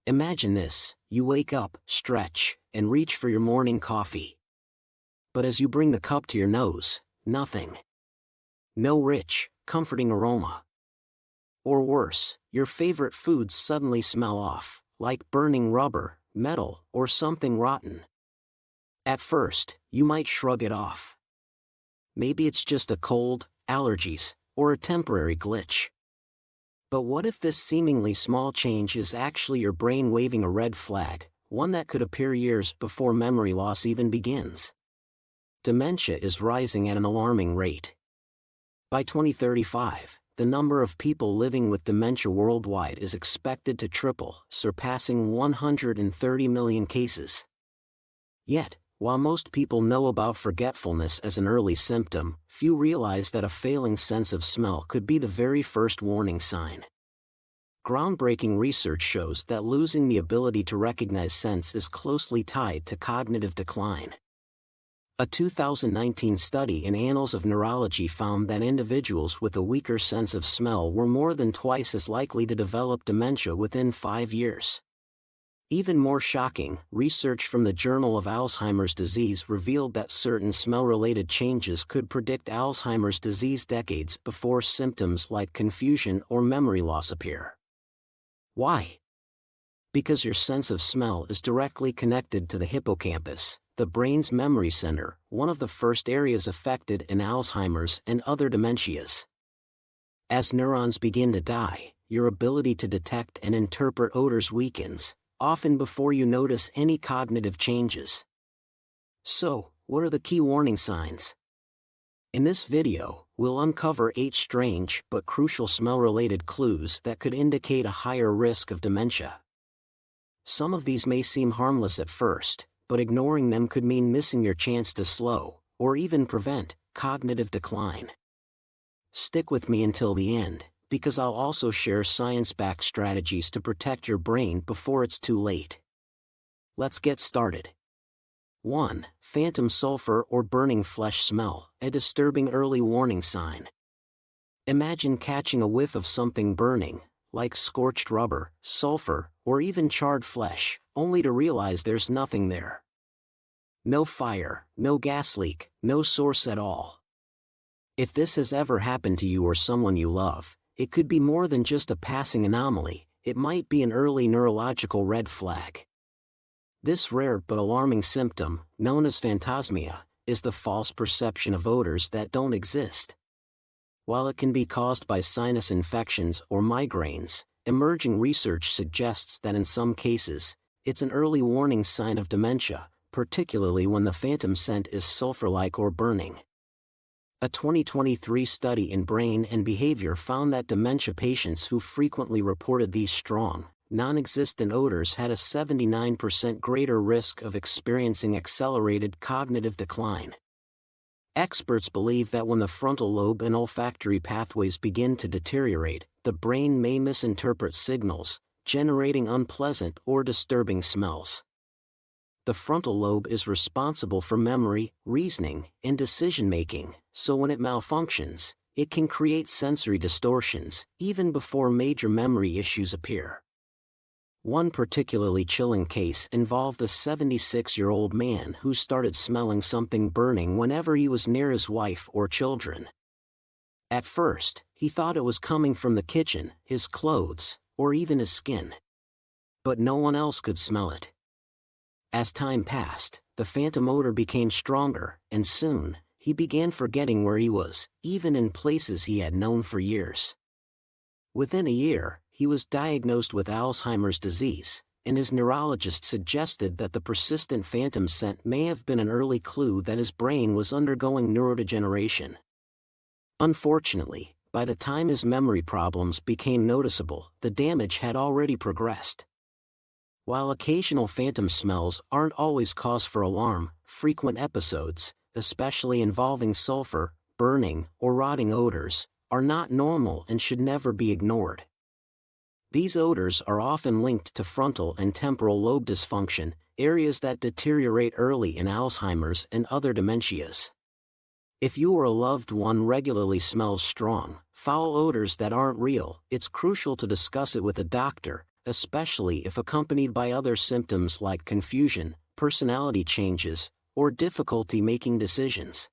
Imagine this: you wake up, stretch, and reach for your morning coffee. But as you bring the cup to your nose, nothing. No rich, comforting aroma. Or worse, your favorite foods suddenly smell off, like burning rubber, metal, or something rotten. At first, you might shrug it off. Maybe it's just a cold, allergies, or a temporary glitch. But what if this seemingly small change is actually your brain waving a red flag, one that could appear years before memory loss even begins? Dementia is rising at an alarming rate. By 2035, the number of people living with dementia worldwide is expected to triple, surpassing 130 million cases. Yet, while most people know about forgetfulness as an early symptom, few realize that a failing sense of smell could be the very first warning sign. Groundbreaking research shows that losing the ability to recognize scents is closely tied to cognitive decline. A 2019 study in Annals of Neurology found that individuals with a weaker sense of smell were more than twice as likely to develop dementia within 5 years. Even more shocking, research from the Journal of Alzheimer's Disease revealed that certain smell-related changes could predict Alzheimer's disease decades before symptoms like confusion or memory loss appear. Why? Because your sense of smell is directly connected to the hippocampus, the brain's memory center, one of the first areas affected in Alzheimer's and other dementias. As neurons begin to die, your ability to detect and interpret odors weakens, often before you notice any cognitive changes. So, what are the key warning signs? In this video, we'll uncover 8 strange but crucial smell-related clues that could indicate a higher risk of dementia. Some of these may seem harmless at first, but ignoring them could mean missing your chance to slow, or even prevent, cognitive decline. Stick with me until the end, because I'll also share science-backed strategies to protect your brain before it's too late. Let's get started. 1. Phantom sulfur or burning flesh smell, a disturbing early warning sign. Imagine catching a whiff of something burning, like scorched rubber, sulfur, or even charred flesh, only to realize there's nothing there. No fire, no gas leak, no source at all. If this has ever happened to you or someone you love, it could be more than just a passing anomaly. It might be an early neurological red flag. This rare but alarming symptom, known as phantasmia, is the false perception of odors that don't exist. While it can be caused by sinus infections or migraines, emerging research suggests that in some cases, it's an early warning sign of dementia, particularly when the phantom scent is sulfur-like or burning. A 2023 study in Brain and Behavior found that dementia patients who frequently reported these strong, non-existent odors had a 79% greater risk of experiencing accelerated cognitive decline. Experts believe that when the frontal lobe and olfactory pathways begin to deteriorate, the brain may misinterpret signals, generating unpleasant or disturbing smells. The frontal lobe is responsible for memory, reasoning, and decision-making, so when it malfunctions, it can create sensory distortions, even before major memory issues appear. One particularly chilling case involved a 76-year-old man who started smelling something burning whenever he was near his wife or children. At first, he thought it was coming from the kitchen, his clothes, or even his skin. But no one else could smell it. As time passed, the phantom odor became stronger, and soon, he began forgetting where he was, even in places he had known for years. Within a year, he was diagnosed with Alzheimer's disease, and his neurologist suggested that the persistent phantom scent may have been an early clue that his brain was undergoing neurodegeneration. Unfortunately, by the time his memory problems became noticeable, the damage had already progressed. While occasional phantom smells aren't always cause for alarm, frequent episodes, especially involving sulfur, burning, or rotting odors, are not normal and should never be ignored. These odors are often linked to frontal and temporal lobe dysfunction, areas that deteriorate early in Alzheimer's and other dementias. If you or a loved one regularly smells strong, foul odors that aren't real, it's crucial to discuss it with a doctor, especially if accompanied by other symptoms like confusion, personality changes, or difficulty making decisions.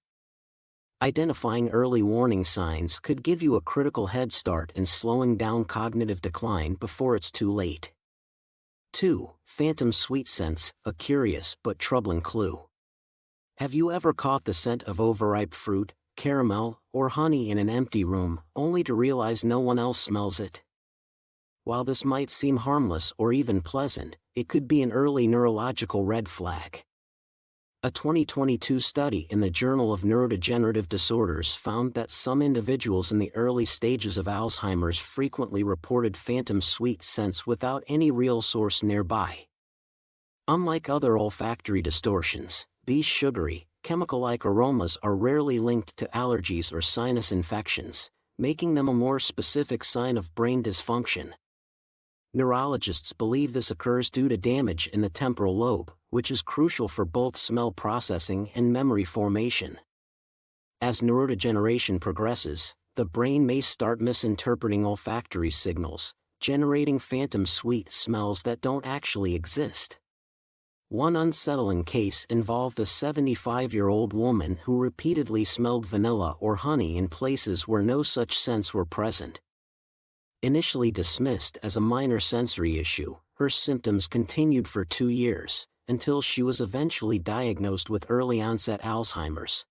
Identifying early warning signs could give you a critical head start in slowing down cognitive decline before it's too late. 2. Phantom sweet scents, a curious but troubling clue. Have you ever caught the scent of overripe fruit, caramel, or honey in an empty room, only to realize no one else smells it? While this might seem harmless or even pleasant, it could be an early neurological red flag. A 2022 study in the Journal of Neurodegenerative Disorders found that some individuals in the early stages of Alzheimer's frequently reported phantom sweet scents without any real source nearby. Unlike other olfactory distortions, these sugary, chemical-like aromas are rarely linked to allergies or sinus infections, making them a more specific sign of brain dysfunction. Neurologists believe this occurs due to damage in the temporal lobe, which is crucial for both smell processing and memory formation. As neurodegeneration progresses, the brain may start misinterpreting olfactory signals, generating phantom sweet smells that don't actually exist. One unsettling case involved a 75-year-old woman who repeatedly smelled vanilla or honey in places where no such scents were present. Initially dismissed as a minor sensory issue, her symptoms continued for 2 years, until she was eventually diagnosed with early-onset Alzheimer's.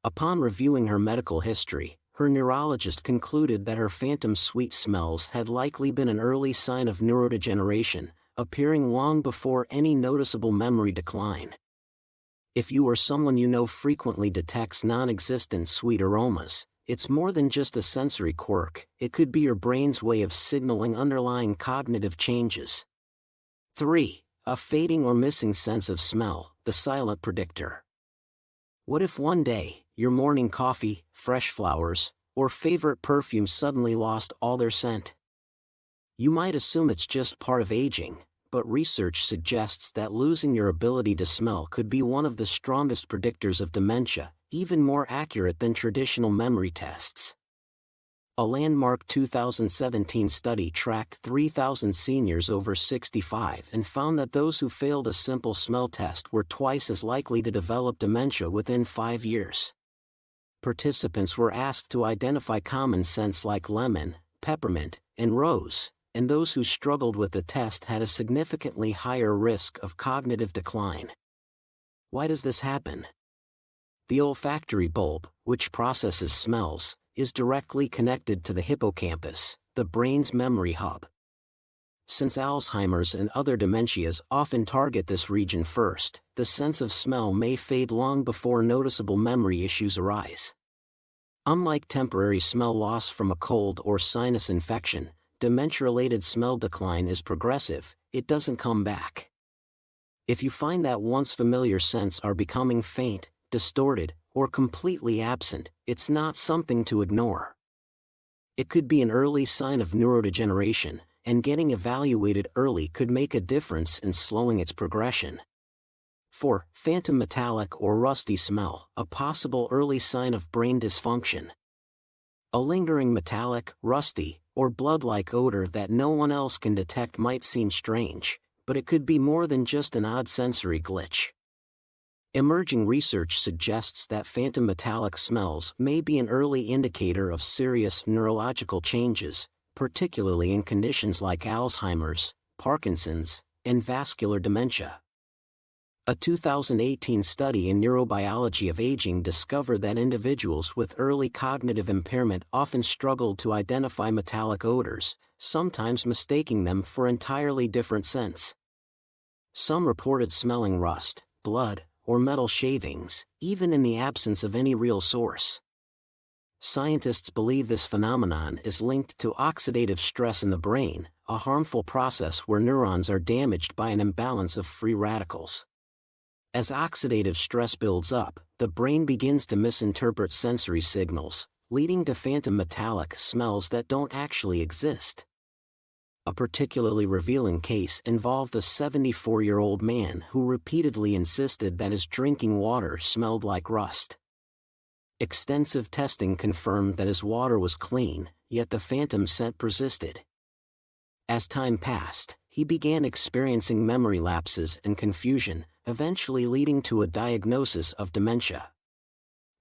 Upon reviewing her medical history, her neurologist concluded that her phantom sweet smells had likely been an early sign of neurodegeneration, appearing long before any noticeable memory decline. If you or someone you know frequently detects non-existent sweet aromas, it's more than just a sensory quirk, it could be your brain's way of signaling underlying cognitive changes. 3. A fading or missing sense of smell, the silent predictor. What if one day, your morning coffee, fresh flowers, or favorite perfume suddenly lost all their scent? You might assume it's just part of aging, but research suggests that losing your ability to smell could be one of the strongest predictors of dementia, even more accurate than traditional memory tests. A landmark 2017 study tracked 3,000 seniors over 65 and found that those who failed a simple smell test were twice as likely to develop dementia within 5 years. Participants were asked to identify common scents like lemon, peppermint, and rose, and those who struggled with the test had a significantly higher risk of cognitive decline. Why does this happen? The olfactory bulb, which processes smells, is directly connected to the hippocampus, the brain's memory hub. Since Alzheimer's and other dementias often target this region first, the sense of smell may fade long before noticeable memory issues arise. Unlike temporary smell loss from a cold or sinus infection, dementia-related smell decline is progressive, it doesn't come back. If you find that once familiar scents are becoming faint, distorted, or completely absent, it's not something to ignore. It could be an early sign of neurodegeneration, and getting evaluated early could make a difference in slowing its progression. 4. Phantom metallic or rusty smell, a possible early sign of brain dysfunction. A lingering metallic, rusty, or blood-like odor that no one else can detect might seem strange, but it could be more than just an odd sensory glitch. Emerging research suggests that phantom metallic smells may be an early indicator of serious neurological changes, particularly in conditions like Alzheimer's, Parkinson's, and vascular dementia. A 2018 study in neurobiology of aging discovered that individuals with early cognitive impairment often struggled to identify metallic odors, sometimes mistaking them for entirely different scents. Some reported smelling rust, blood, or metal shavings, even in the absence of any real source. Scientists believe this phenomenon is linked to oxidative stress in the brain, a harmful process where neurons are damaged by an imbalance of free radicals. As oxidative stress builds up, the brain begins to misinterpret sensory signals, leading to phantom metallic smells that don't actually exist. A particularly revealing case involved a 74-year-old man who repeatedly insisted that his drinking water smelled like rust. Extensive testing confirmed that his water was clean, yet the phantom scent persisted. As time passed, he began experiencing memory lapses and confusion, eventually leading to a diagnosis of dementia.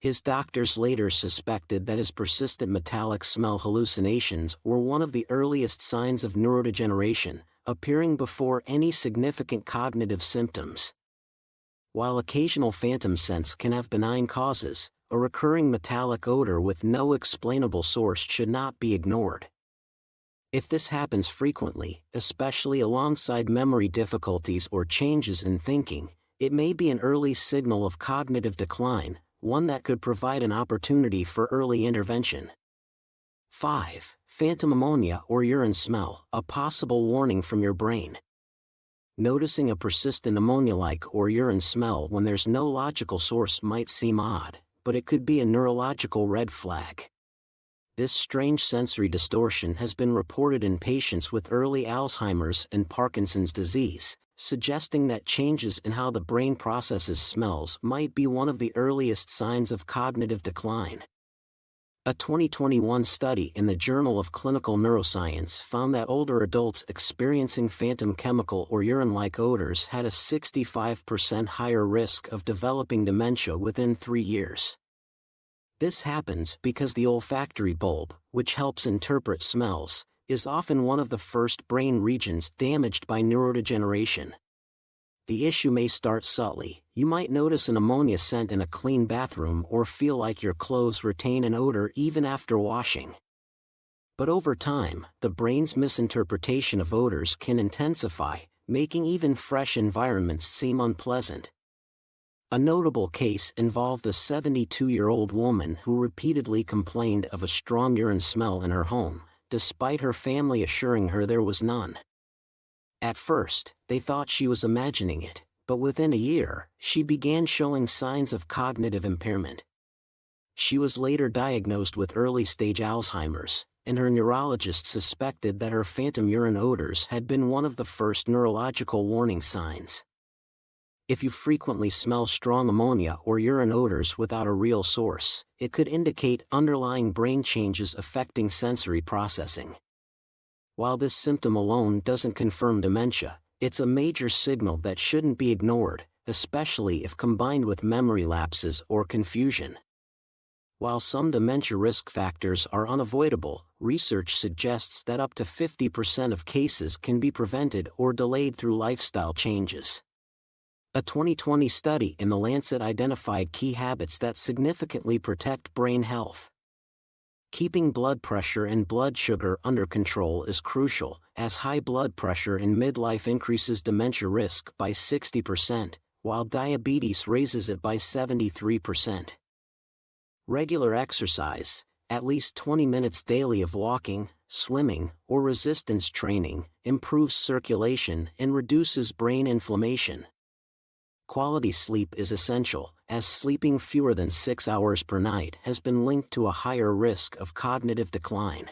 His doctors later suspected that his persistent metallic smell hallucinations were one of the earliest signs of neurodegeneration, appearing before any significant cognitive symptoms. While occasional phantom scents can have benign causes, a recurring metallic odor with no explainable source should not be ignored. If this happens frequently, especially alongside memory difficulties or changes in thinking, it may be an early signal of cognitive decline, one that could provide an opportunity for early intervention. 5. Phantom ammonia or urine smell, a possible warning from your brain. Noticing a persistent ammonia-like or urine smell when there's no logical source might seem odd, but it could be a neurological red flag. This strange sensory distortion has been reported in patients with early Alzheimer's and Parkinson's disease, suggesting that changes in how the brain processes smells might be one of the earliest signs of cognitive decline. A 2021 study in the Journal of Clinical Neuroscience found that older adults experiencing phantom chemical or urine-like odors had a 65% higher risk of developing dementia within 3 years. This happens because the olfactory bulb, which helps interpret smells, is often one of the first brain regions damaged by neurodegeneration. The issue may start subtly. You might notice an ammonia scent in a clean bathroom or feel like your clothes retain an odor even after washing. But over time, the brain's misinterpretation of odors can intensify, making even fresh environments seem unpleasant. A notable case involved a 72-year-old woman who repeatedly complained of a strong urine smell in her home, despite her family assuring her there was none. At first, they thought she was imagining it, but within a year, she began showing signs of cognitive impairment. She was later diagnosed with early-stage Alzheimer's, and her neurologist suspected that her phantom urine odors had been one of the first neurological warning signs. If you frequently smell strong ammonia or urine odors without a real source, it could indicate underlying brain changes affecting sensory processing. While this symptom alone doesn't confirm dementia, it's a major signal that shouldn't be ignored, especially if combined with memory lapses or confusion. While some dementia risk factors are unavoidable, research suggests that up to 50% of cases can be prevented or delayed through lifestyle changes. A 2020 study in The Lancet identified key habits that significantly protect brain health. Keeping blood pressure and blood sugar under control is crucial, as high blood pressure in midlife increases dementia risk by 60%, while diabetes raises it by 73%. Regular exercise, at least 20 minutes daily of walking, swimming, or resistance training, improves circulation and reduces brain inflammation. Quality sleep is essential, as sleeping fewer than 6 hours per night has been linked to a higher risk of cognitive decline.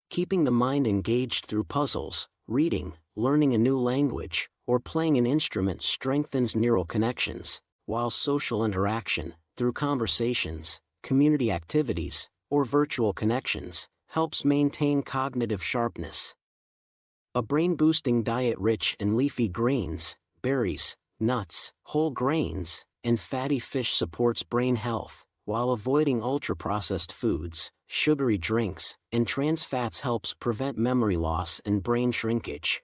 Keeping the mind engaged through puzzles, reading, learning a new language, or playing an instrument strengthens neural connections, while social interaction, through conversations, community activities, or virtual connections, helps maintain cognitive sharpness. A brain-boosting diet rich in leafy greens, berries, nuts, whole grains, and fatty fish supports brain health, while avoiding ultra-processed foods, sugary drinks, and trans fats helps prevent memory loss and brain shrinkage.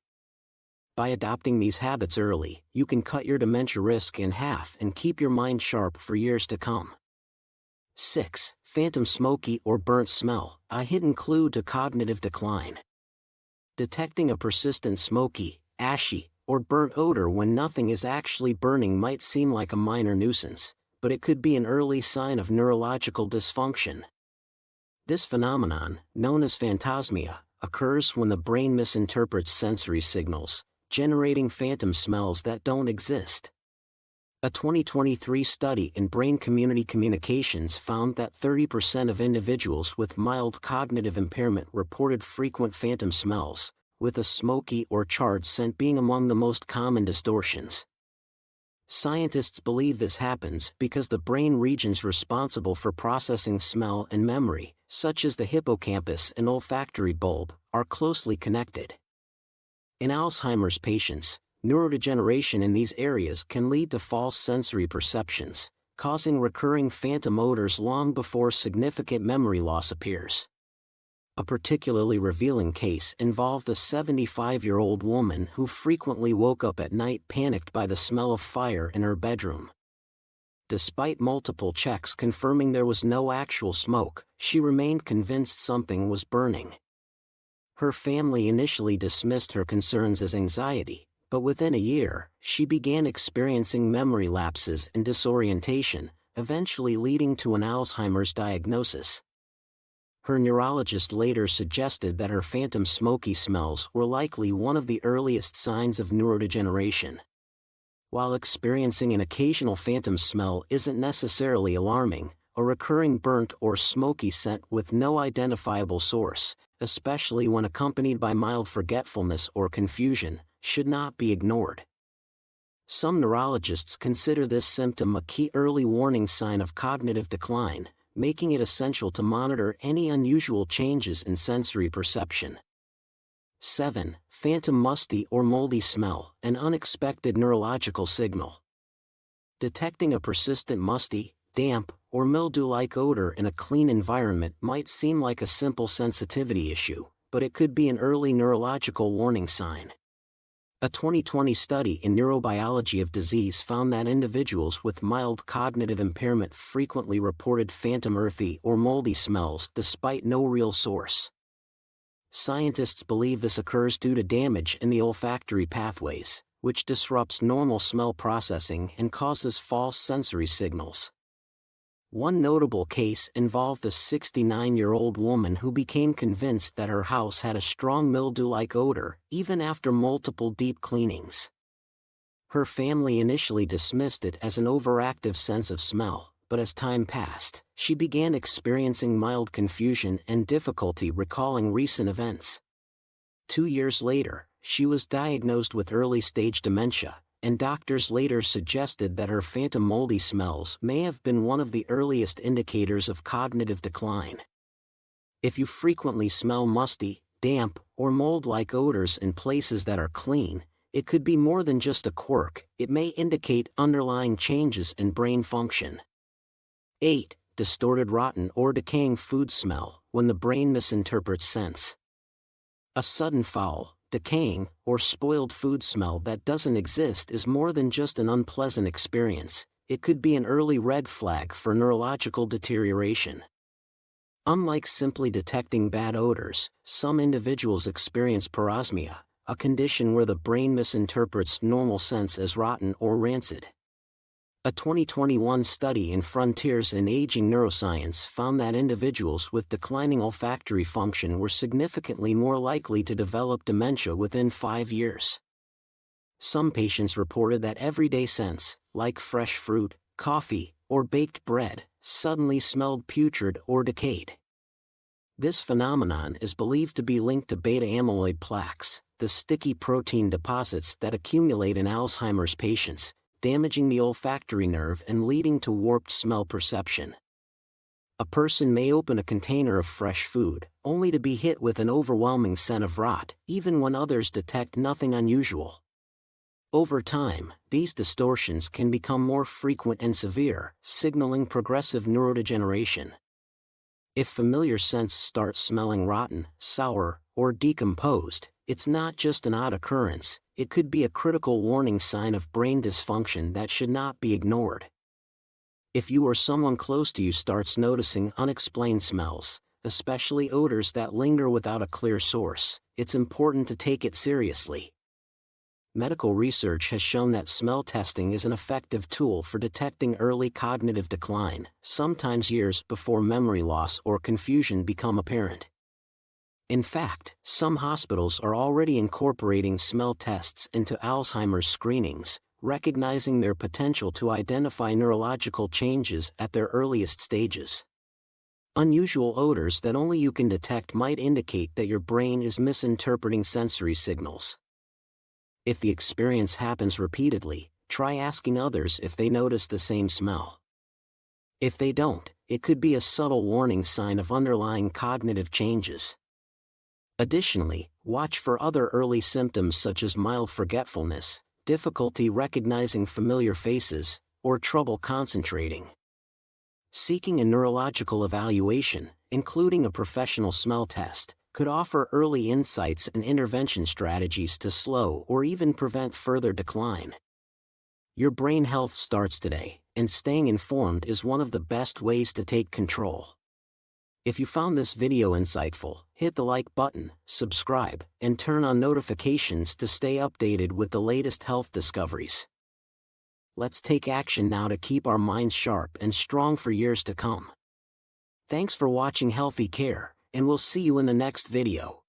By adopting these habits early, you can cut your dementia risk in half and keep your mind sharp for years to come. 6. Phantom smoky or burnt smell, a hidden clue to cognitive decline. Detecting a persistent smoky, ashy, or burnt odor when nothing is actually burning might seem like a minor nuisance, but it could be an early sign of neurological dysfunction. This phenomenon, known as phantasmia, occurs when the brain misinterprets sensory signals, generating phantom smells that don't exist. A 2023 study in Brain Community Communications found that 30% of individuals with mild cognitive impairment reported frequent phantom smells, with a smoky or charred scent being among the most common distortions. Scientists believe this happens because the brain regions responsible for processing smell and memory, such as the hippocampus and olfactory bulb, are closely connected. In Alzheimer's patients, neurodegeneration in these areas can lead to false sensory perceptions, causing recurring phantom odors long before significant memory loss appears. A particularly revealing case involved a 75-year-old woman who frequently woke up at night panicked by the smell of fire in her bedroom. Despite multiple checks confirming there was no actual smoke, she remained convinced something was burning. Her family initially dismissed her concerns as anxiety, but within a year, she began experiencing memory lapses and disorientation, eventually leading to an Alzheimer's diagnosis. Her neurologist later suggested that her phantom smoky smells were likely one of the earliest signs of neurodegeneration. While experiencing an occasional phantom smell isn't necessarily alarming, a recurring burnt or smoky scent with no identifiable source, especially when accompanied by mild forgetfulness or confusion, should not be ignored. Some neurologists consider this symptom a key early warning sign of cognitive decline, making it essential to monitor any unusual changes in sensory perception. 7. Phantom musty or moldy smell, an unexpected neurological signal. Detecting a persistent musty, damp, or mildew-like odor in a clean environment might seem like a simple sensitivity issue, but it could be an early neurological warning sign. A 2020 study in neurobiology of disease found that individuals with mild cognitive impairment frequently reported phantom earthy or moldy smells despite no real source. Scientists believe this occurs due to damage in the olfactory pathways, which disrupts normal smell processing and causes false sensory signals. One notable case involved a 69-year-old woman who became convinced that her house had a strong mildew-like odor, even after multiple deep cleanings. Her family initially dismissed it as an overactive sense of smell, but as time passed, she began experiencing mild confusion and difficulty recalling recent events. 2 years later, she was diagnosed with early-stage dementia, and doctors later suggested that her phantom moldy smells may have been one of the earliest indicators of cognitive decline. If you frequently smell musty, damp, or mold-like odors in places that are clean, it could be more than just a quirk. It may indicate underlying changes in brain function. 8. Distorted rotten or decaying food smell, when the brain misinterprets scents. A sudden foul, decaying, or spoiled food smell that doesn't exist is more than just an unpleasant experience. It could be an early red flag for neurological deterioration. Unlike simply detecting bad odors, some individuals experience parosmia, a condition where the brain misinterprets normal scents as rotten or rancid. A 2021 study in Frontiers in Aging Neuroscience found that individuals with declining olfactory function were significantly more likely to develop dementia within 5 years. Some patients reported that everyday scents, like fresh fruit, coffee, or baked bread, suddenly smelled putrid or decayed. This phenomenon is believed to be linked to beta-amyloid plaques, the sticky protein deposits that accumulate in Alzheimer's patients, damaging the olfactory nerve and leading to warped smell perception. A person may open a container of fresh food, only to be hit with an overwhelming scent of rot, even when others detect nothing unusual. Over time, these distortions can become more frequent and severe, signaling progressive neurodegeneration. If familiar scents start smelling rotten, sour, or decomposed, it's not just an odd occurrence, it could be a critical warning sign of brain dysfunction that should not be ignored. If you or someone close to you starts noticing unexplained smells, especially odors that linger without a clear source, it's important to take it seriously. Medical research has shown that smell testing is an effective tool for detecting early cognitive decline, sometimes years before memory loss or confusion become apparent. In fact, some hospitals are already incorporating smell tests into Alzheimer's screenings, recognizing their potential to identify neurological changes at their earliest stages. Unusual odors that only you can detect might indicate that your brain is misinterpreting sensory signals. If the experience happens repeatedly, try asking others if they notice the same smell. If they don't, it could be a subtle warning sign of underlying cognitive changes. Additionally, Watch for other early symptoms such as mild forgetfulness, difficulty recognizing familiar faces, or trouble concentrating. Seeking a neurological evaluation, including a professional smell test, could offer early insights and intervention strategies to slow or even prevent further decline. Your brain health starts today, and staying informed is one of the best ways to take control. If you found this video insightful, hit the like button, subscribe, and turn on notifications to stay updated with the latest health discoveries. Let's take action now to keep our minds sharp and strong for years to come. Thanks for watching Healthy Care, and we'll see you in the next video.